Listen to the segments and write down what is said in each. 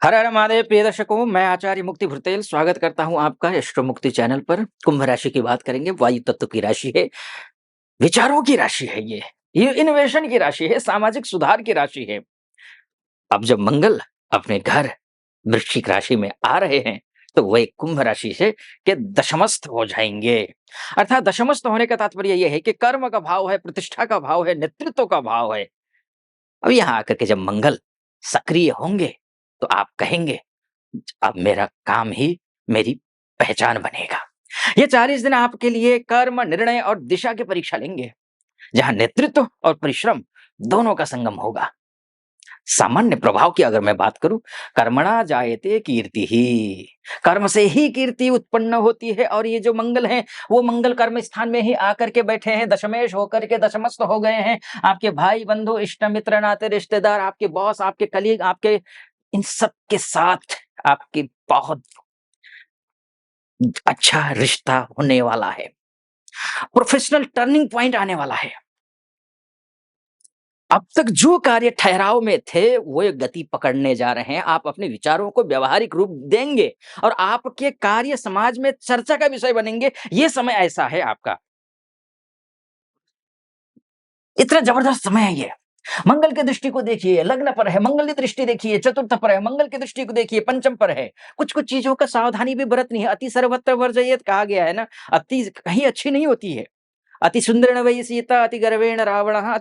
हर हर महादेव प्रिय दर्शकों, मैं आचार्य मुक्ति भुरतेल स्वागत करता हूं आपका एस्ट्रो मुक्ति चैनल पर। कुंभ राशि की बात करेंगे। वायु तत्व की राशि है, विचारों की राशि है, ये इनोवेशन की राशि है, सामाजिक सुधार की राशि है। अब जब मंगल अपने घर वृश्चिक राशि में आ रहे हैं तो वह कुंभ राशि से के दशमस्थ हो जाएंगे। अर्थात दशमस्थ होने का तात्पर्य यह है कि कर्म का भाव है, प्रतिष्ठा का भाव है, नेतृत्व का भाव है। अब यहां आकर के जब मंगल सक्रिय होंगे तो आप कहेंगे अब मेरा काम ही मेरी पहचान बनेगा। ये 40 दिन आपके लिए कर्म, निर्णय और दिशा की परीक्षा लेंगे, जहां नेतृत्व और परिश्रम दोनों का संगम होगा। सामान्य प्रभाव की अगर मैं बात करूं, कर्मणा जायते कीर्ति ही, कर्म से ही कीर्ति उत्पन्न होती है। और ये जो मंगल है वो मंगल कर्म स्थान में ही आकर के बैठे हैं, दशमेश होकर के दशमस्त हो गए हैं। आपके भाई बंधु, इष्ट मित्र, नाते रिश्तेदार, आपके बॉस, आपके कलीग, आपके इन सब के साथ आपकी बहुत अच्छा रिश्ता होने वाला है। प्रोफेशनल टर्निंग पॉइंट आने वाला है। अब तक जो कार्य ठहराव में थे वो एक गति पकड़ने जा रहे हैं। आप अपने विचारों को व्यावहारिक रूप देंगे और आपके कार्य समाज में चर्चा का विषय बनेंगे। ये समय ऐसा है आपका, इतना जबरदस्त समय है ये। मंगल की दृष्टि को देखिए, लग्न पर है, मंगल की दृष्टि देखिए, चतुर्थ पर है, मंगल की दृष्टि को देखिए, पंचम पर है। कुछ-कुछ चीजों का सावधानी भी बरतनी है। अति सर्वत्र वर्जयेत कहा गया है ना, अति कहीं अच्छी नहीं होती है। अति सुंदरेण वै सीता, अति गर्वेण रावणः,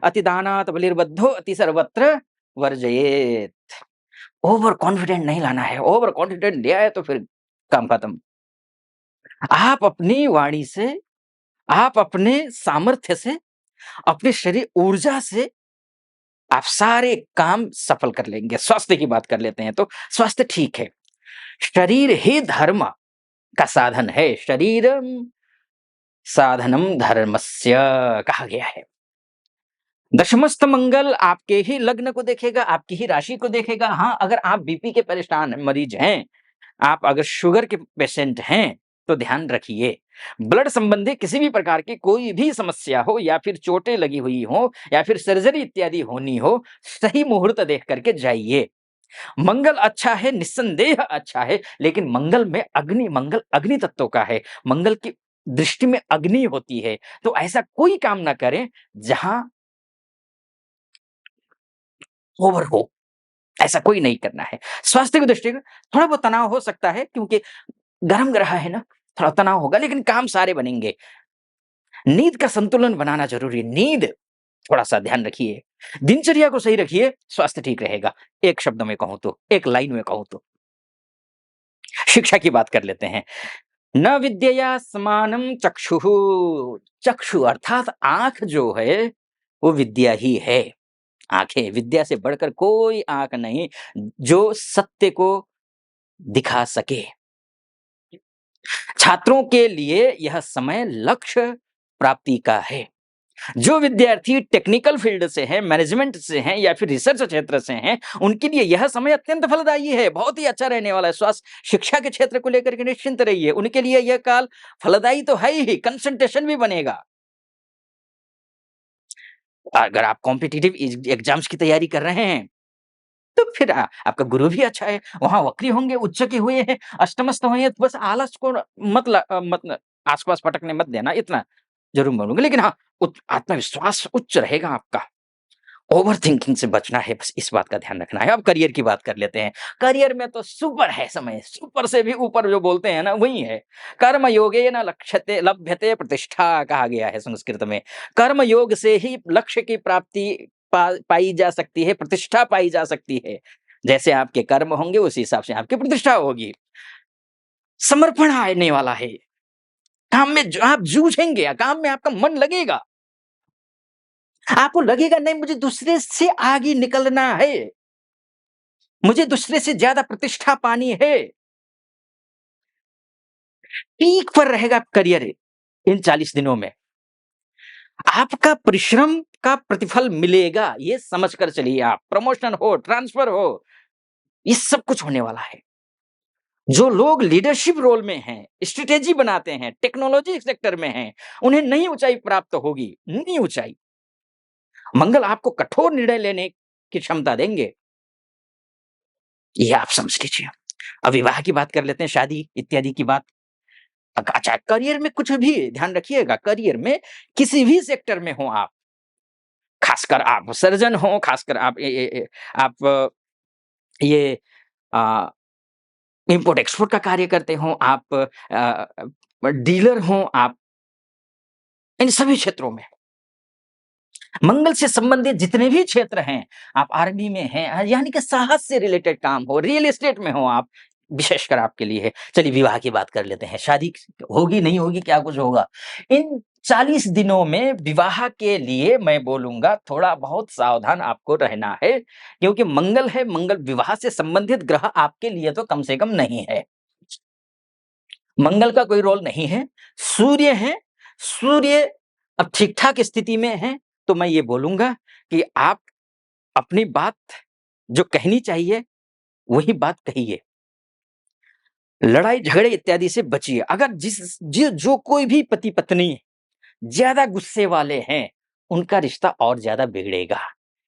अति दानात् बलिर्बद्धो, अति सर्वत्र वर्जयेत। ओवर कॉन्फिडेंट नहीं लाना है। ओवर कॉन्फिडेंट लिया है तो फिर काम खत्म। आप अपनी वाणी से, आप अपने सामर्थ्य से, अपने शरीर ऊर्जा से आप सारे काम सफल कर लेंगे। स्वास्थ्य की बात कर लेते हैं तो स्वास्थ्य ठीक है। शरीर ही धर्म का साधन है। शरीरम साधनम धर्मस्य कहा गया है। दशमस्त मंगल आपके ही लग्न को देखेगा, आपकी ही राशि को देखेगा। हाँ, अगर आप बीपी के परेशान मरीज हैं, आप अगर शुगर के पेशेंट हैं, तो ध्यान रखिए। ब्लड संबंधी किसी भी प्रकार की कोई भी समस्या हो, या फिर चोटें लगी हुई हो, या फिर सर्जरी इत्यादि होनी हो, सही मुहूर्त देख करके जाइए। मंगल अच्छा है, निस्संदेह अच्छा है, लेकिन मंगल अग्नि तत्व का है। मंगल की दृष्टि में अग्नि होती है। तो ऐसा कोई काम ना करें जहां ओवर हो। ऐसा कोई नहीं करना है। स्वास्थ्य की दृष्टि से थोड़ा बहुत तनाव हो सकता है, क्योंकि गर्म ग्रह है ना, थोड़ा तनाव होगा, लेकिन काम सारे बनेंगे। नींद का संतुलन बनाना जरूरी है। नींद थोड़ा-सा ध्यान रखिए। दिनचर्या को सही रखिए, स्वास्थ्य ठीक रहेगा। एक शब्द में कहूँ तो, एक लाइन में कहूँ तो। शिक्षा की बात कर लेते हैं। न विद्यया समानम चक्षुः। चक्षु अर्थात आँख जो है, वो विद्या ही है। आँखें, विद्या से बढ़कर कोई आँख नहीं, जो सत्य को दिखा सके। छात्रों के लिए यह समय लक्ष्य प्राप्ति का है। जो विद्यार्थी टेक्निकल फील्ड से हैं, मैनेजमेंट से हैं, या फिर रिसर्च क्षेत्र से हैं, उनके लिए यह समय अत्यंत फलदायी है, बहुत ही अच्छा रहने वाला है। स्वास्थ्य शिक्षा के क्षेत्र को लेकर के निश्चिंत रहिए, उनके लिए यह काल फलदायी तो है ही, कंसंट्रेशन भी बनेगा। अगर आप कॉम्पिटिटिव एग्जाम्स की तैयारी कर रहे हैं, तो फिर आपका गुरु भी अच्छा है, वहाँ वक्री होंगे, उच्च के हुए हैं, अष्टमस्थ हुए हैं, तो बस आलस को मत आस-पास भटकने मत देना, इतना ज़रूर बोलूँगा। लेकिन हाँ, आत्मविश्वास उच्च रहेगा आपका। ओवरथिंकिंग से बचना है, बस इस बात का ध्यान रखना है। अब करियर की बात कर लेते हैं। करियर में तो सुपर है समय, सुपर से भी ऊपर जो बोलते हैं ना, वही है। कर्म योगेन लक्ष्यते लभ्यते प्रतिष्ठा कहा गया है संस्कृत में। कर्म योग से ही लक्ष्य की प्राप्ति पाई जा सकती है, प्रतिष्ठा पाई जा सकती है। जैसे आपके कर्म होंगे, उसी हिसाब से आपकी प्रतिष्ठा होगी। समर्पण आने वाला है। काम में आप जूझेंगे, काम में आपका मन लगेगा। आपको लगेगा नहीं, मुझे दूसरे से आगे निकलना है, मुझे दूसरे से ज्यादा प्रतिष्ठा पानी है। पीक पर रहेगा करियर इन 40 दिनों में। आपका परिश्रम का प्रतिफल मिलेगा, ये समझ कर चलिए। आप प्रमोशन हो, ट्रांसफर हो, ये सब कुछ होने वाला है। जो लोग लीडरशिप रोल में हैं, स्ट्रेटेजी बनाते हैं, टेक्नोलॉजी सेक्टर में हैं, उन्हें नई ऊंचाई प्राप्त होगी, नई ऊंचाई। मंगल आपको कठोर निर्णय लेने की क्षमता देंगे। ये आप समझ लीजिए। अब विवाह की बात कर लेते हैं, शादी इत्यादि की बात। अच्छा, करियर में कुछ भी ध्यान रखिएगा, करियर में किसी भी सेक्टर में हो आप, खासकर आप सर्जन हो, खासकर आप आप ये अ, इम्पोर्ट एक्सपोर्ट का कार्य करते हो, आप डीलर हो, आप इन सभी क्षेत्रों में मंगल से संबंधित जितने भी क्षेत्र हैं, आप आर्मी में हैं, यानी कि साहस से रिलेटेड काम हो, रियल एस्टेट में हो आप, विशेषकर आपके लिए है। चलिए विवाह की बात कर लेते हैं, शादी होगी, नहीं होगी, क्या कुछ होगा। इन 40 दिनों में विवाह के लिए मैं बोलूँगा थोड़ा बहुत सावधान आपको रहना है, क्योंकि मंगल है, मंगल विवाह से संबंधित ग्रह आपके लिए तो कम से कम नहीं है। मंगल का कोई रोल नहीं है, सूर्य है, सूर्य अब ठीक-ठाक स्थिति में है, तो मैं ये बोलूँगा कि आप अपनी बात जो कहनी चाहिए, वही बात कहिए। लड़ाई-झगड़े इत्यादि से बचिए। अगर जो कोई भी पति-पत्नी ज़्यादा गुस्से वाले हैं, उनका रिश्ता और ज़्यादा बिगड़ेगा।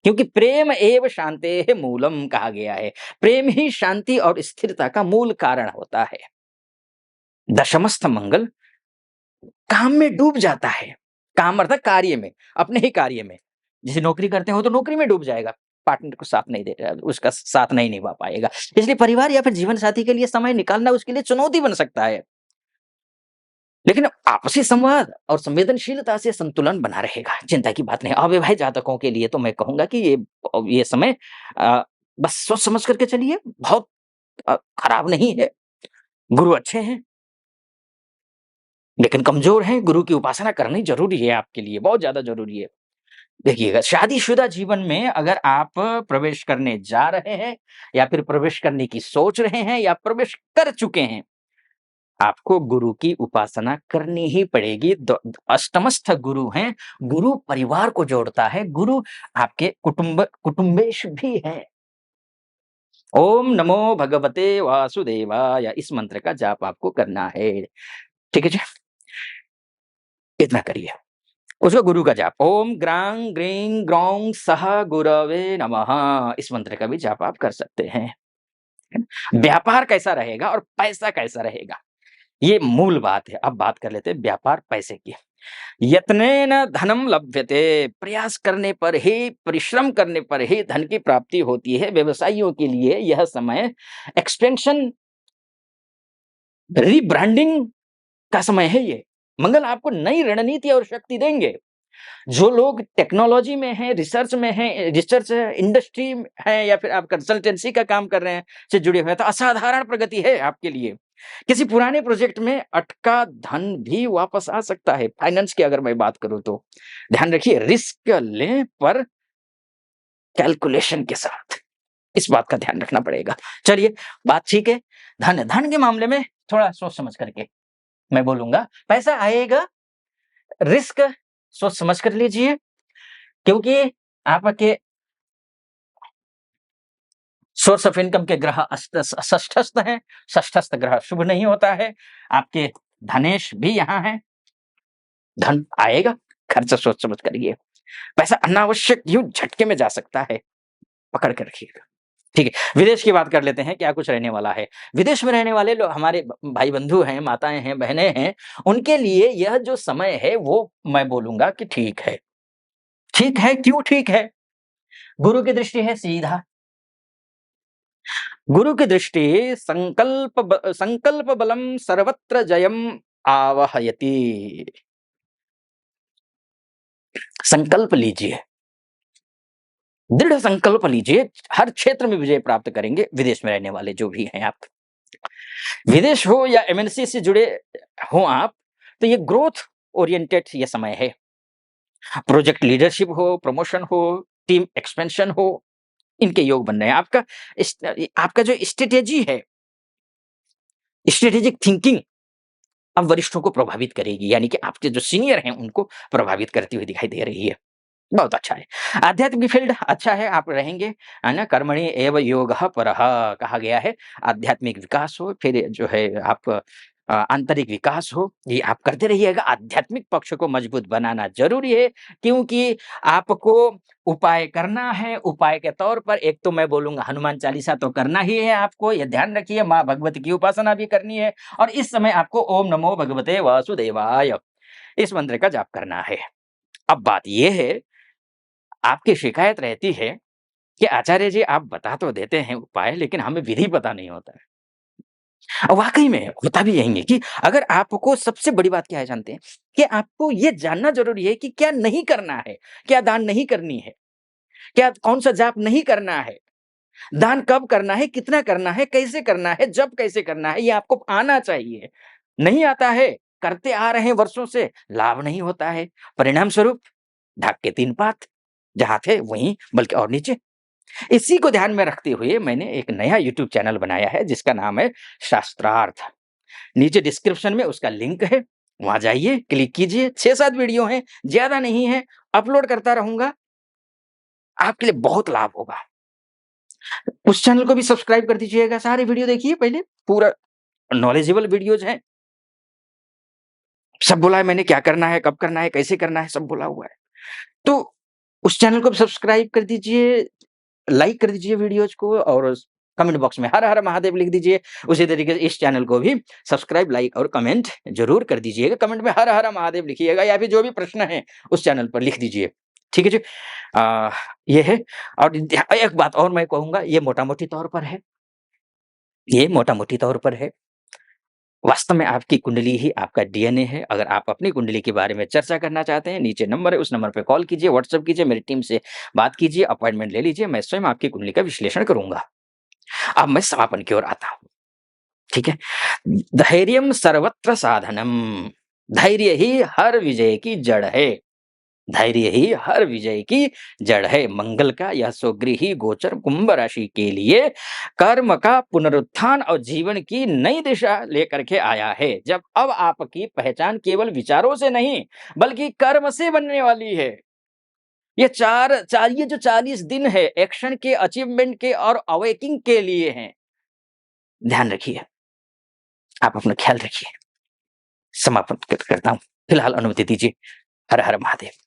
क्योंकि प्रेम एव शान्तेः मूलम कहा गया है। प्रेम ही शांति और स्थिरता का मूल कारण होता है। दशमस्थ मंगल काम में डूब जाता है। काम अर्थात कार्य में, अपने ही कार्य में। जैसे नौकरी करते हो तो नौकरी में डूब जाएगा, पार्टनर को साथ नहीं दे उसका साथ नहीं निभा पाएगा। इसलिए परिवार या फिर जीवन साथी के लिए समय निकालना उसके लिए चुनौती बन सकता है। लेकिन आपसी संवाद और संवेदनशीलता से संतुलन बना रहेगा, चिंता की बात नहीं। अविवाहित जातकों के लिए तो मैं कहूँगा कि ये समय बस सोच समझ कर के चलिए, बहुत खराब नहीं है। गुरु अच्छे हैं, लेकिन कमज़ोर हैं, गुरु की उपासना करनी ज़रूरी है आपके लिए, बहुत ज़्यादा ज़रूरी है। देखिएगा, शादीशुदा जीवन में अगर आप प्रवेश करने जा रहे हैं या फिर प्रवेश करने की सोच रहे हैं या प्रवेश कर चुके हैं, आपको गुरु की उपासना करनी ही पड़ेगी। अष्टमस्थ गुरु हैं, गुरु परिवार को जोड़ता है, गुरु आपके कुटुंबेश भी है। ओम नमो भगवते वासुदेवाय, इस मंत्र का जाप आपको करना है। ठीक है जी? इतना करिए। उसका गुरु का जाप, ओम ग्रां ग्रीं ग्रौं सह गुरवे नमः, इस मंत्र का भी जाप आप कर सकते हैं। है ना? व्यापार कैसा रहेगा और पैसा कैसा रहेगा, ये मूल बात है। अब बात कर लेते हैं व्यापार पैसे की। यत्नेन धनम लभ्यते, प्रयास करने पर ही, परिश्रम करने पर ही धन की प्राप्ति होती है। व्यवसायियों के लिए यह समय एक्सपेंशन, रीब्रांडिंग का समय है ये। मंगल आपको नई रणनीति और शक्ति देंगे। जो लोग टेक्नोलॉजी में हैं, रिसर्च में हैं, रिसर्च इंडस्ट्री है या फिर आप कंसल्टेंसी का काम कर रहे हैं, से जुड़े हुए हैं, तो असाधारण प्रगति है आपके लिए। किसी पुराने प्रोजेक्ट में अटका धन भी वापस आ सकता है। फाइनेंस की अगर मैं बात करूँ तो ध्यान रखिए, रिस्क लें पर कैलकुलेशन के साथ, इस बात का ध्यान रखना पड़ेगा। चलिए, बात ठीक है। धन के मामले में थोड़ा सोच समझ करके मैं बोलूँगा, पैसा आएगा, रिस्क सोच समझ कर लीजिए, क्योंकि आपके सोर्स ऑफ इनकम के ग्रह षष्ठस्थ हैं, षष्ठस्थ ग्रह शुभ नहीं होता है। आपके धनेश भी यहाँ हैं, धन आएगा, खर्च सोच समझ करिए। पैसा अनावश्यक यूँ झटके में जा सकता है, पकड़ के रखिएगा। ठीक है, विदेश की बात कर लेते हैं, क्या कुछ रहने वाला है। विदेश में रहने वाले लोग, हमारे भाई-बंधु हैं, माताएँ हैं, बहनें हैं, उनके लिए यह जो समय है वो मैं बोलूँगा कि ठीक है। ठीक है, क्यों ठीक है? गुरु की दृष्टि है सीधा। गुरु की दृष्टि संकल्प बलम सर्वत्र जयम आवहयति। संकल्प लीजिए, दृढ़ संकल्प लीजिए, हर क्षेत्र में विजय प्राप्त करेंगे विदेश में रहने वाले जो भी हैं आप। विदेश हो या एमएनसी से जुड़े हो आप, तो ये ग्रोथ ओरिएंटेड ये समय है। प्रोजेक्ट लीडरशिप हो, प्रमोशन हो, टीम एक्सपेंशन हो, इनके योग बन रहे हैं। आपका जो स्ट्रैटेजी है, स्ट्रैटेजिक थिंकिंग अब वरिष्ठों को प्रभावित करेगी, यानी कि आपके जो सीनियर हैं उनको प्रभावित करती हुई दिखाई दे रही है। बहुत अच्छा है। आध्यात्मिक फील्ड अच्छा है, आप रहेंगे, है ना? कर्मणि एव योगः परः कहा गया है। आध्यात्मिक विकास हो, फिर जो है आप आंतरिक विकास हो, ये आप करते रहिएगा। आध्यात्मिक पक्ष को मजबूत बनाना ज़रूरी है, क्योंकि आपको उपाय करना है। उपाय के तौर पर एक तो मैं बोलूँगा हनुमान चालीसा तो करना ही है आपको, ये ध्यान रखिए। माँ भगवती की उपासना भी करनी है और इस समय आपको ओम नमो भगवते वासुदेवाय इस मंत्र का जाप करना है। अब बात ये है, आपकी शिकायत रहती है कि आचार्य जी आप बता तो देते हैं उपाय, लेकिन हमें विधि पता नहीं होता है। वाक़ई में होता भी यही है कि अगर आपको सबसे बड़ी बात क्या है जानते हैं? कि आपको ये जानना ज़रूरी है कि क्या नहीं करना है, क्या दान नहीं करनी है, क्या कौन-सा जाप नहीं करना है, दान कब करना है, कितना करना है, कैसे करना है, जब कैसे करना है, ये आपको आना चाहिए। नहीं आता है, करते आ रहे हैं वर्षों से, लाभ नहीं होता है, परिणाम स्वरूप ढाक के 3 पात, जहाँ थे वहीं बल्कि और नीचे। इसी को ध्यान में रखते हुए मैंने एक नया यूट्यूब चैनल बनाया है जिसका नाम है शास्त्रार्थ। नीचे डिस्क्रिप्शन में उसका लिंक है, वहाँ जाइए, क्लिक कीजिए। 6-7 वीडियो हैं, ज़्यादा नहीं है, अपलोड करता रहूँगा, आपके लिए बहुत लाभ होगा। उस चैनल को भी सब्सक्राइब कर दीजिएगा, सारे वीडियो देखिए पहले, पूरा नॉलेजेबल वीडियोज़ हैं। सब बोला है मैंने क्या करना है, कब करना है, कैसे करना है, सब बोला हुआ है। तो उस चैनल को भी सब्सक्राइब कर दीजिए, लाइक कर दीजिए वीडियोज़ को और कमेंट बॉक्स में हर हर महादेव लिख दीजिए। उसी तरीके से इस चैनल को भी सब्सक्राइब, लाइक और कमेंट ज़रूर कर दीजिएगा। कमेंट में हर हर महादेव लिखिएगा या फिर जो भी प्रश्न है उस चैनल पर लिख दीजिए। ठीक है जी? अ, ये है। और एक बात और मैं कहूँगा, ये मोटा-मोटी तौर पर है, ये मोटा-मोटी तौर पर है। वास्तव में आपकी कुंडली ही आपका डीएनए है। अगर आप अपनी कुंडली के बारे में चर्चा करना चाहते हैं, नीचे नंबर है, उस नंबर पे कॉल कीजिए, व्हाट्सएप कीजिए, मेरी टीम से बात कीजिए, अपॉइंटमेंट ले लीजिए। मैं स्वयं आपकी कुंडली का विश्लेषण करूँगा। अब मैं समापन की ओर आता हूँ, ठीक है? धैर्यम सर्वत्र साधनम, धैर्य ही हर विजय की जड़ है। धैर्य ही हर विजय की जड़ है। मंगल का यह स्वगृही गोचर कुंभ राशि के लिए कर्म का पुनरुत्थान और जीवन की नई दिशा लेकर के आया है। जब अब आपकी पहचान केवल विचारों से नहीं, बल्कि कर्म से बनने वाली है। ये जो 40 दिन है, एक्शन के, अचीवमेंट के और अवेकिंग के लिए हैं। ध्यान रखिए, आप अपना ख्याल रखिए। समापन करता हूँ। फिलहाल अनुमति दीजिए। हर हर महादेव।